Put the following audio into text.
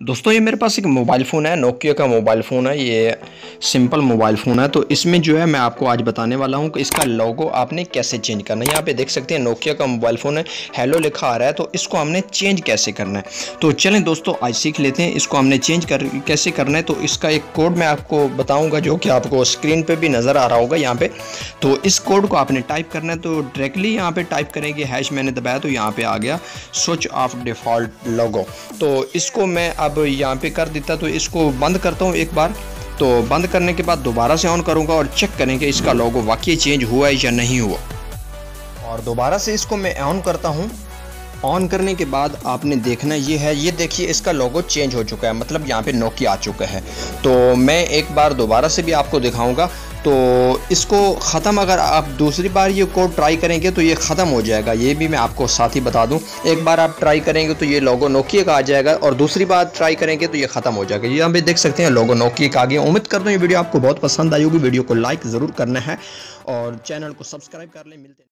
दोस्तों ये मेरे पास एक मोबाइल फ़ोन है, नोकिया का मोबाइल फ़ोन है। ये सिंपल मोबाइल फ़ोन है। तो इसमें जो है मैं आपको आज बताने वाला हूँ कि इसका लोगो आपने कैसे चेंज करना है। यहाँ पे देख सकते हैं नोकिया का मोबाइल फ़ोन है, हेलो लिखा आ रहा है। तो इसको हमने चेंज कैसे करना है, तो चलें दोस्तों आज सीख लेते हैं इसको हमने चेंज कैसे करना है। तो इसका एक कोड मैं आपको बताऊँगा जो कि आपको स्क्रीन पर भी नज़र आ रहा होगा यहाँ पर। तो इस कोड को आपने टाइप करना है। तो डायरेक्टली यहाँ पर टाइप करेंगे, हैश मैंने दबाया तो यहाँ पर आ गया स्विच ऑफ डिफ़ॉल्ट लोगो। तो इसको मैं अब यहाँ पे कर देता, तो इसको बंद करता हूँ एक बार। तो बंद करने के बाद दोबारा से ऑन करूँगा और चेक करेंगे इसका लोगो वाकई चेंज हुआ है या नहीं हुआ। और दोबारा से इसको मैं ऑन करता हूँ। ऑन करने के बाद आपने देखना ये है, ये देखिए इसका लोगो चेंज हो चुका है, मतलब यहाँ पे नोकिया आ चुका है। तो मैं एक बार दोबारा से भी आपको दिखाऊंगा। तो इसको ख़त्म, अगर आप दूसरी बार ये कोड ट्राई करेंगे तो ये ख़त्म हो जाएगा। ये भी मैं आपको साथ ही बता दूं, एक बार आप ट्राई करेंगे तो ये लोगो नोकिया का आ जाएगा और दूसरी बार ट्राई करेंगे तो ये ख़त्म हो जाएगा। ये यहाँ पे देख सकते हैं लोगो नोकिया का आ गया। उम्मीद करता हूँ ये वीडियो आपको बहुत पसंद आई होगी। वीडियो को लाइक ज़रूर करना है और चैनल को सब्सक्राइब कर लें। मिलते हैं।